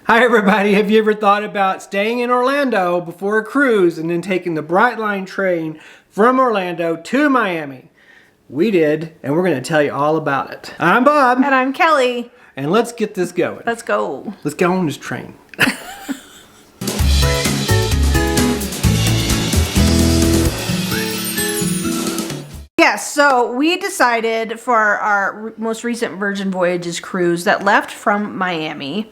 Hi everybody, have you ever thought about staying in Orlando before a cruise and then taking the Brightline train from Orlando to Miami? We did, and we're going to tell you all about it. I'm Bob. And I'm Kelly. And let's get this going. Let's go. Let's go on this train. Yes, so we decided for our most recent Virgin Voyages cruise that left from Miami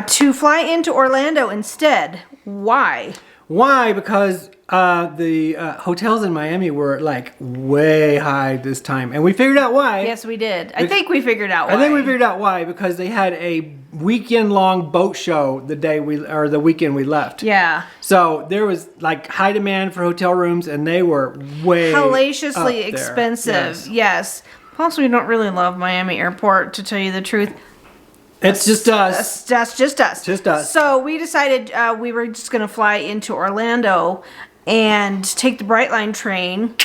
to fly into Orlando instead. Why? Why? Because the hotels in Miami were like way high this time, and we figured out why. Yes, we did. I think we figured out why. I think we figured out why because they had a weekend-long boat show the weekend we left. Yeah. So there was like high demand for hotel rooms, and they were way hellaciously expensive. Yes. Plus, we don't really love Miami Airport, to tell you the truth. It's just us. That's just us. Just us. So we decided we were just going to fly into Orlando and take the Brightline train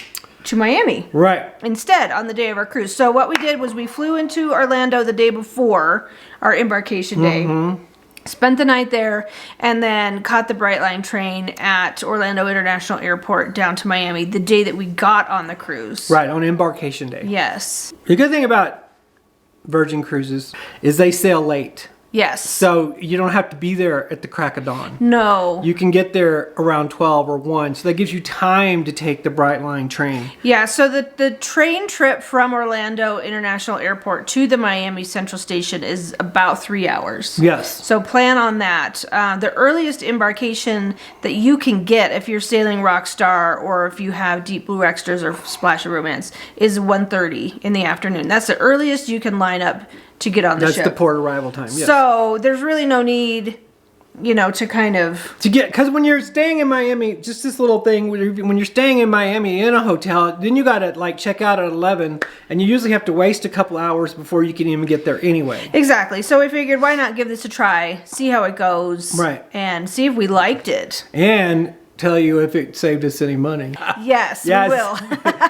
to Miami. Right. Instead, on the day of our cruise. So what we did was we flew into Orlando the day before our embarkation day. Mm-hmm. Spent the night there, and then caught the Brightline train at Orlando International Airport down to Miami the day that we got on the cruise. Right, on embarkation day. Yes. The good thing about Virgin Cruises is they sail late. Yes. So you don't have to be there at the crack of dawn. No. You can get there around 12 or 1. So that gives you time to take the Brightline train. Yeah, so the train trip from Orlando International Airport to the Miami Central Station is about 3 hours. Yes. So plan on that. The earliest embarkation that you can get if you're sailing Rockstar or if you have Deep Blue Extras or Splash of Romance is 1:30 in the afternoon. That's the earliest you can line up to get on the ship. That's the port arrival time, yes. So there's really no need, to kind of... because when you're staying in Miami, just this little thing, when you're staying in Miami in a hotel, then you gotta check out at 11, and you usually have to waste a couple hours before you can even get there anyway. Exactly. So we figured, why not give this a try, see how it goes. Right. And see if we liked it. And tell you if it saved us any money. Yes, we will.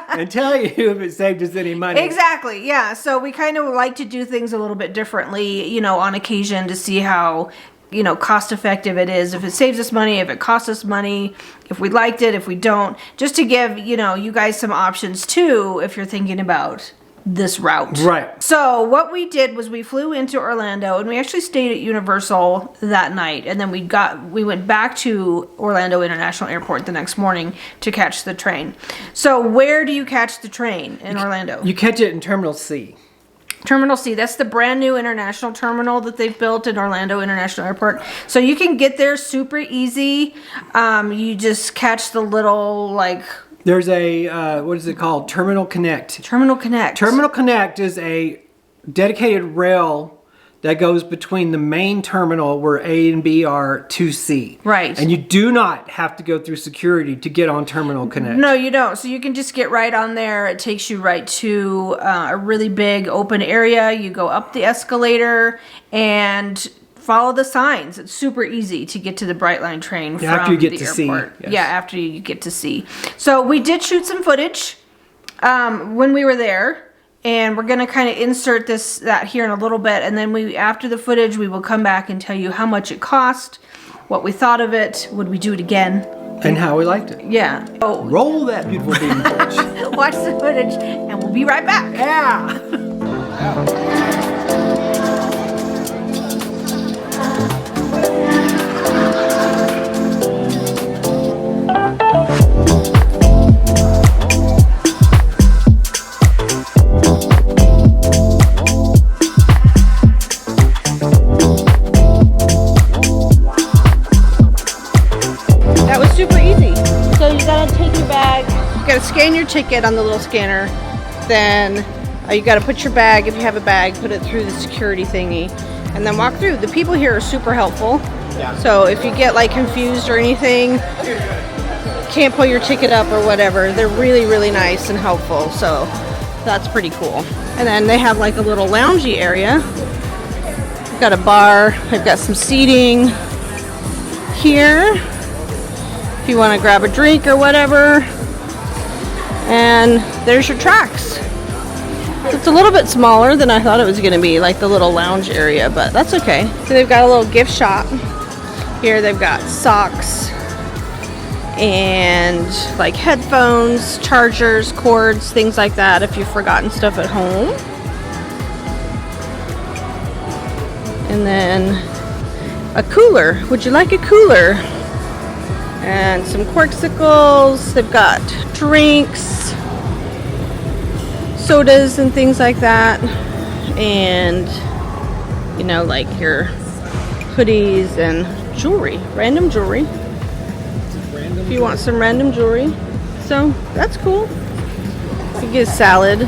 And tell you if it saved us any money. Exactly, yeah. So we kind of like to do things a little bit differently, on occasion to see how, cost effective it is. If it saves us money, if it costs us money, if we liked it, if we don't. Just to give, you guys some options too if you're thinking about this route. Right. So what we did was we flew into Orlando and we actually stayed at Universal that night, and then we went back to Orlando International Airport the next morning to catch the train. So where do you catch the train in Orlando? You catch it in Terminal C. Terminal C, that's the brand new international terminal that they've built in Orlando International Airport. So you can get there super easy. You just catch the little There's a, what is it called? Terminal Connect. Terminal Connect. Terminal Connect is a dedicated rail that goes between the main terminal where A and B are to C. Right. And you do not have to go through security to get on Terminal Connect. No, you don't. So you can just get right on there. It takes you right to a really big open area. You go up the escalator and follow the signs. It's super easy to get to the Brightline train from after you get the to airport. C. Yes. Yeah, after you get to C. So we did shoot some footage when we were there, and we're gonna kind of insert that here in a little bit, and then after the footage we will come back and tell you how much it cost, what we thought of it, would we do it again, and how we liked it. Yeah. Oh, roll that beautiful beam footage. Watch the footage, and we'll be right back. Yeah. Scan your ticket on the little scanner, then you got to put your bag, if you have a bag, put it through the security thingy, and then walk through. The people here are super helpful. Yeah. So if you get confused or anything, can't pull your ticket up or whatever, they're really, really nice and helpful. So that's pretty cool. And then they have a little loungy area. We've got a bar. They've got some seating here if you want to grab a drink or whatever. And there's your tracks. It's a little bit smaller than I thought it was going to be, like the little lounge area, but that's okay. So they've got a little gift shop. Here they've got socks and like headphones, chargers, cords, things like that if you've forgotten stuff at home. And then a cooler. Would you like a cooler? And some corksicles. They've got drinks, sodas and things like that. And, you know, like your hoodies and jewelry, random jewelry. If you want some random jewelry. So that's cool. You get a salad.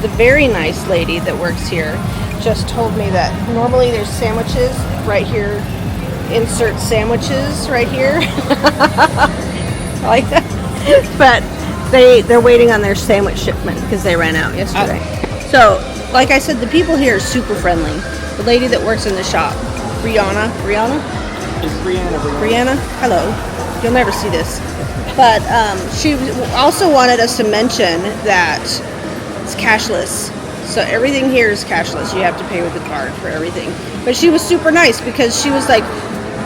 The very nice lady that works here just told me that normally there's sandwiches right here. Insert sandwiches right here. I like that. But they're waiting on their sandwich shipment because they ran out yesterday. So, like I said, the people here are super friendly. The lady that works in the shop, Brianna? It's Brianna. Brianna, hello. You'll never see this. But she also wanted us to mention that it's cashless. So everything here is cashless. You have to pay with a card for everything. But she was super nice because she was like,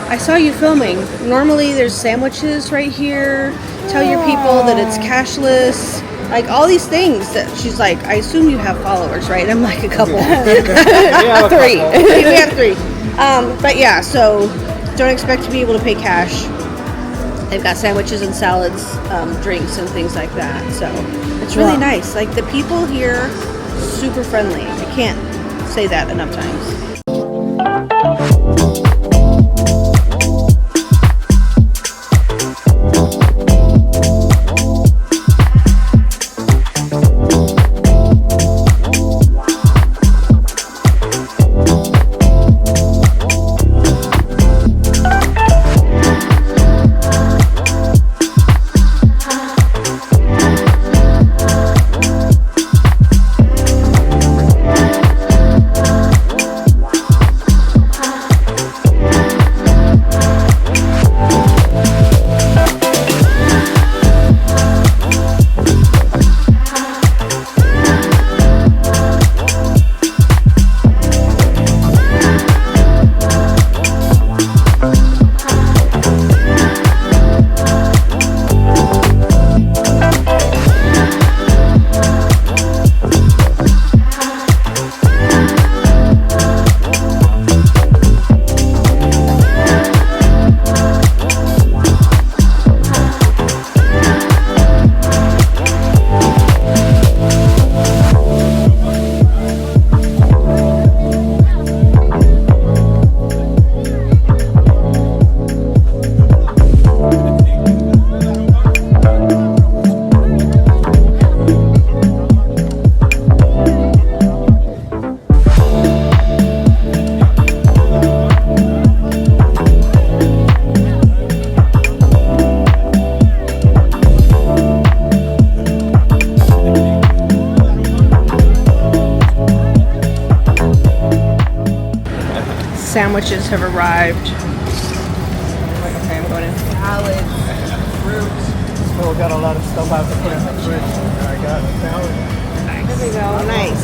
I saw you filming. Normally there's sandwiches right here. Tell your people that it's cashless. Like all these things that she's like, I assume you have followers, right? I'm like a couple. Three. We have three. But yeah, so don't expect to be able to pay cash. They've got sandwiches and salads, drinks and things like that. So it's really nice. Like the people here, super friendly. I can't say that enough times. Sandwiches have arrived. Okay, I'm going in. Salads, fruits. Still got a lot of stuff I have to put in the fridge. I got a salad. There we go. Nice.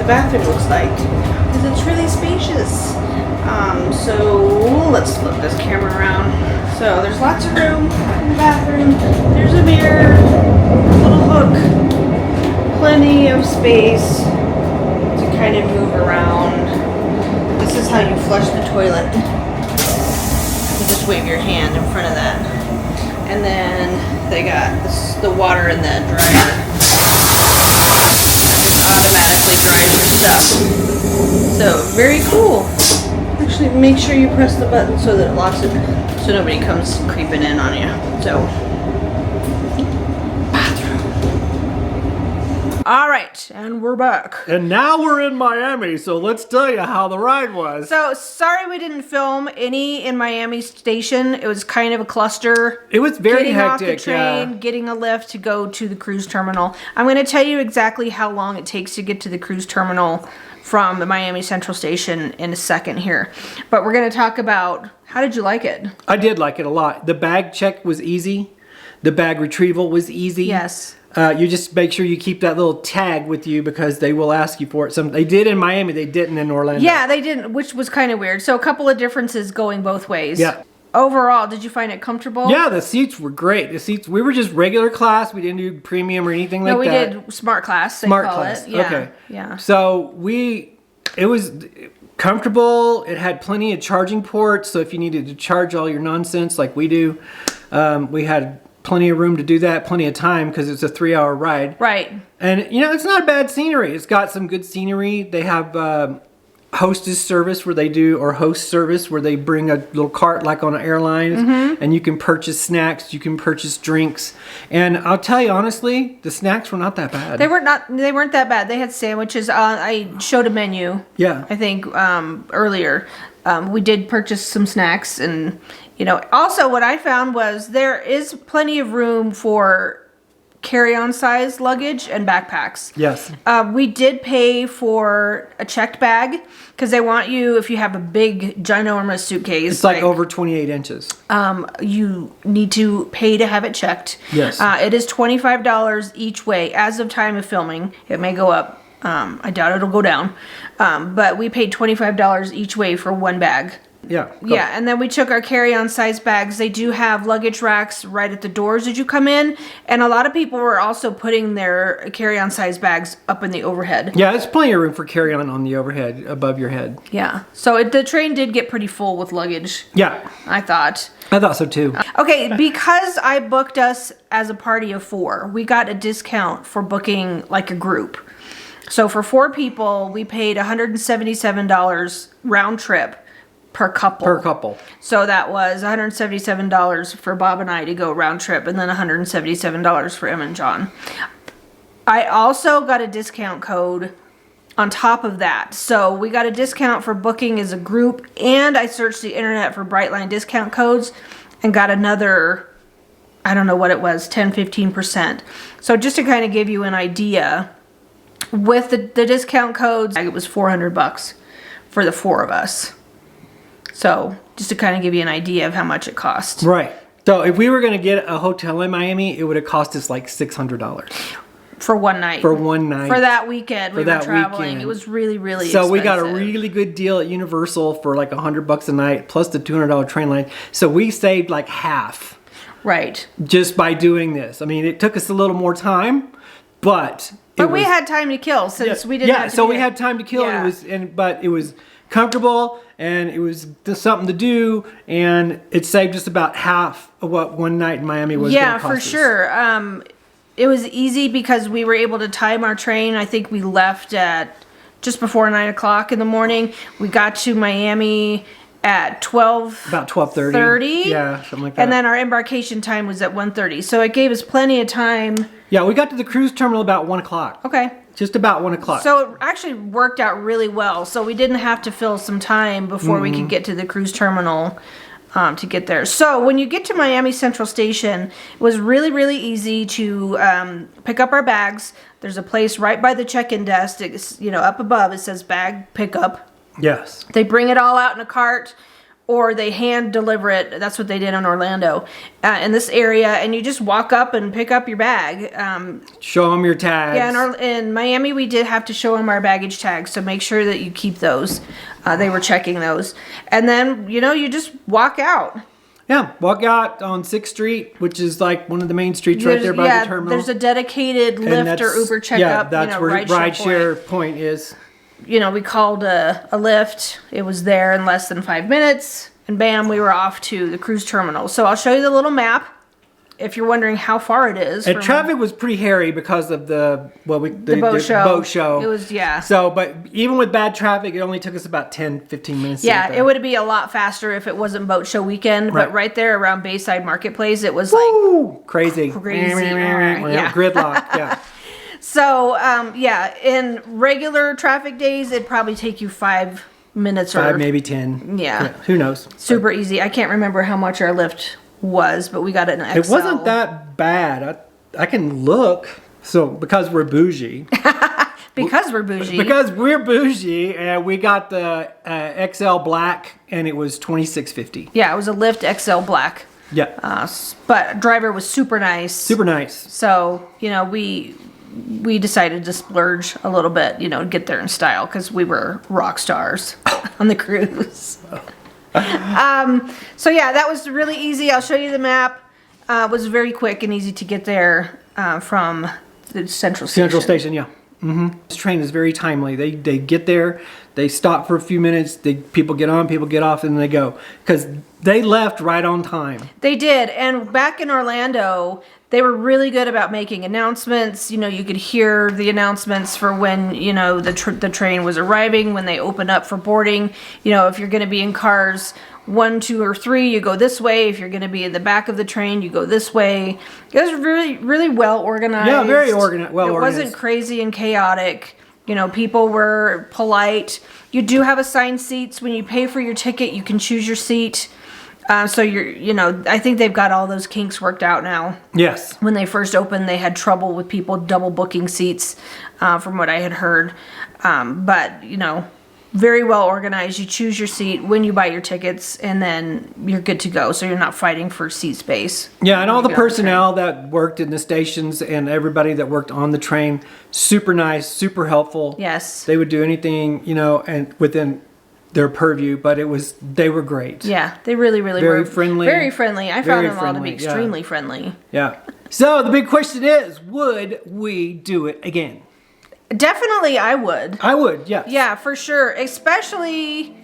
bathroom looks like, because it's really spacious. So let's flip this camera around. So there's lots of room in the bathroom. There's a mirror, little hook, plenty of space to kind of move around. This is how you flush the toilet. You just wave your hand in front of that. And then they got the water in the dryer. That just automatically dries your stuff. So very cool. Actually, make sure you press the button so that it locks it, so nobody comes creeping in on you. So, bathroom. All right, and we're back. And now we're in Miami, so let's tell you how the ride was. So, sorry we didn't film any in Miami Station. It was kind of a cluster. It was very getting hectic, off the train, getting a lift to go to the cruise terminal. I'm going to tell you exactly how long it takes to get to the cruise terminal from the Miami Central Station in a second here. But we're going to talk about, how did you like it? I did like it a lot. The bag check was easy. The bag retrieval was easy. Yes. You just make sure you keep that little tag with you because they will ask you for it. They did in Miami, they didn't in Orlando. Yeah, they didn't, which was kind of weird. So a couple of differences going both ways. Yeah. Overall, did you find it comfortable? Yeah, the seats were great. The seats, we were just regular class. We didn't do premium or anything like that. No, we did smart class. Smart class. Yeah. Okay. Yeah. So it was comfortable. It had plenty of charging ports. So if you needed to charge all your nonsense like we do, we had plenty of room to do that, plenty of time because it's a 3-hour ride. Right. And it's not bad scenery. It's got some good scenery. They have hostess service where they do, or host service where they bring a little cart like on an airline, and you can purchase snacks, you can purchase drinks. And I'll tell you honestly, the snacks were not that bad. They weren't that bad. They had sandwiches. I showed a menu. Yeah. I think earlier. We did purchase some snacks, and also what I found was there is plenty of room for carry-on size luggage and backpacks. Yes. We did pay for a checked bag because they want you, if you have a big, ginormous suitcase. It's like over 28 inches. You need to pay to have it checked. Yes. It is $25 each way as of time of filming. It may go up. I doubt it'll go down. But we paid $25 each way for one bag. Yeah. Yeah, and then we took our carry-on size bags. They do have luggage racks right at the doors as you come in, and a lot of people were also putting their carry-on size bags up in the overhead. Yeah, it's plenty of room for carry-on on the overhead, above your head. Yeah, so the train did get pretty full with luggage. Yeah. I thought so too. Okay, because I booked us as a party of 4, we got a discount for booking like a group. So for 4 people, we paid $177 round trip. Per couple. So that was $177 for Bob and I to go round trip, and then $177 for Em and John. I also got a discount code on top of that. So we got a discount for booking as a group, and I searched the internet for Brightline discount codes and got another, I don't know what it was, 10-15%. So just to kind of give you an idea, with the discount codes, it was $400 for the 4 of us. So, just to kind of give you an idea of how much it cost. Right. So, if we were going to get a hotel in Miami, it would have cost us like $600. For one night. For one night. For that weekend we were traveling. Weekend. It was really, really expensive. So, we got a really good deal at Universal for like $100 a night, plus the $200 train line. So, we saved like half. Right. Just by doing this. I mean, it took us a little more time, but... we had time to kill since we didn't have to we had time to kill, but it was comfortable, and it was something to do, and it saved us about half of what one night in Miami was going to cost us. Yeah, for sure. It was easy because we were able to time our train. I think we left at just before 9 o'clock in the morning. We got to Miami at about 12:30. Yeah, something like that. And then our embarkation time was at 1:30. So it gave us plenty of time. Yeah, we got to the cruise terminal about 1 o'clock. Okay. Just about 1 o'clock. So it actually worked out really well. So we didn't have to fill some time before we could get to the cruise terminal to get there. So when you get to Miami Central Station, it was really, really easy to pick up our bags. There's a place right by the check-in desk. It's, up above, it says bag pickup. Yes. They bring it all out in a cart. or they hand deliver it. That's what they did in Orlando, in this area, and you just walk up and pick up your bag. Show them your tags. Yeah, in Miami, we did have to show them our baggage tags, so make sure that you keep those. They were checking those. And then, you just walk out. Yeah, walk out on 6th Street, which is like one of the main streets right there by the terminal. There's a dedicated Lyft or Uber checkup. Yeah, that's where rideshare point is. We called a Lyft. It was there in less than 5 minutes. And bam, we were off to the cruise terminal. So I'll show you the little map if you're wondering how far it is. And traffic was pretty hairy because of the boat show. It was, yeah. So, but even with bad traffic, it only took us about 10-15 minutes. Yeah, it would be a lot faster if it wasn't boat show weekend. Right. But right there around Bayside Marketplace, it was like crazy. Yeah. Gridlock. Yeah. So, in regular traffic days, it'd probably take you 5 minutes or maybe 10. Yeah. Who knows? Super easy. I can't remember how much our Lyft was, but we got it in XL. It wasn't that bad. I can look. So, because we're bougie. Because we're bougie. Because we're bougie, and we got the XL Black, and it was $26.50. Yeah, it was a Lyft XL Black. Yeah. But driver was super nice. Super nice. So, we decided to splurge a little bit, get there in style, because we were rock stars on the cruise. So yeah, that was really easy. I'll show you the map. It was very quick and easy to get there from the Central Station. Central Station, yeah. Mm-hmm. This train is very timely. They get there, they stop for a few minutes, people get on, people get off, and they go. Because they left right on time. They did. And back in Orlando, they were really good about making announcements. You could hear the announcements for when, the train was arriving, when they open up for boarding. If you're going to be in cars 1, 2, or 3, you go this way. If you're going to be in the back of the train, you go this way. It was really, really well organized. Yeah, very organized. Well organized. It wasn't crazy and chaotic. People were polite. You do have assigned seats. When you pay for your ticket, you can choose your seat. So I think they've got all those kinks worked out now. Yes. When they first opened, they had trouble with people double booking seats, from what I had heard. But very well organized. You choose your seat when you buy your tickets, and then you're good to go. So you're not fighting for seat space. Yeah, and all the personnel that worked in the stations and everybody that worked on the train, super nice, super helpful. Yes. They would do anything, and within their purview, but they were great. Yeah, they really, really were. Very friendly. Very friendly. I found them all to be extremely friendly. Yeah. So the big question is, would we do it again? Definitely I would. I would, yeah. Yeah, for sure. Especially,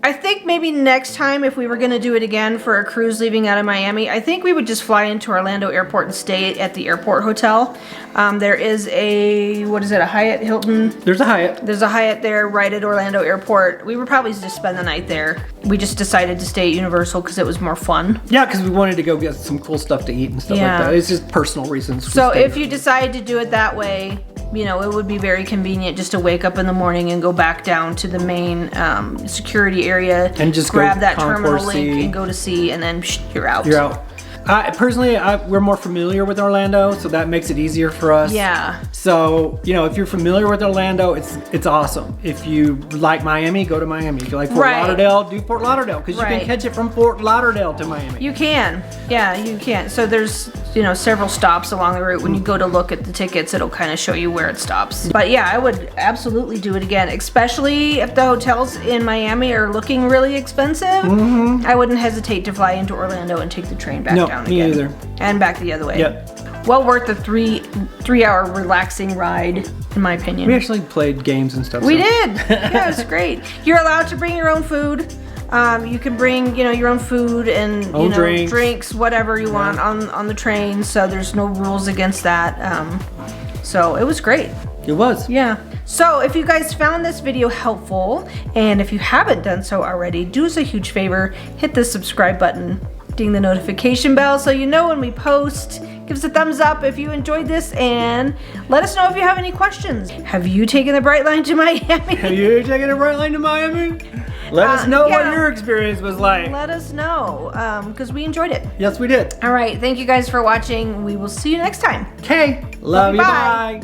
I think maybe next time if we were going to do it again for a cruise leaving out of Miami, I think we would just fly into Orlando Airport and stay at the airport hotel. There is a Hyatt Hilton? There's a Hyatt. There's a Hyatt there right at Orlando Airport. We would probably just spend the night there. We just decided to stay at Universal because it was more fun. Yeah, because we wanted to go get some cool stuff to eat and stuff like that. It's just personal reasons. So if you decide to do it that way, it would be very convenient just to wake up in the morning and go back down to the main security area and just grab that terminal link and go to C, and then you're out. You're out. Personally, we're more familiar with Orlando, so that makes it easier for us. Yeah. So, if you're familiar with Orlando, it's awesome. If you like Miami, go to Miami. If you like Fort Lauderdale, do Fort Lauderdale, because you can catch it from Fort Lauderdale to Miami. You can. Yeah, you can. So there's, several stops along the route. When you go to look at the tickets, it'll kind of show you where it stops. But yeah, I would absolutely do it again, especially if the hotels in Miami are looking really expensive. Mm-hmm. I wouldn't hesitate to fly into Orlando and take the train back down again. Me either. And back the other way. Yep. Well worth the three-hour relaxing ride, in my opinion. We actually played games and stuff. We did. Yeah, it was great. You're allowed to bring your own food. You can bring, your own food and drinks, whatever you want on the train. So there's no rules against that. So it was great. It was. Yeah. So if you guys found this video helpful, and if you haven't done so already, do us a huge favor, hit the subscribe button, ding the notification bell so you know when we post. Give us a thumbs up if you enjoyed this, and let us know if you have any questions. Have you taken the Brightline to Miami? Have you taken the Brightline to Miami? Let us know what your experience was like. Let us know, because we enjoyed it. Yes, we did. All right, thank you guys for watching. We will see you next time. Okay, love you, bye.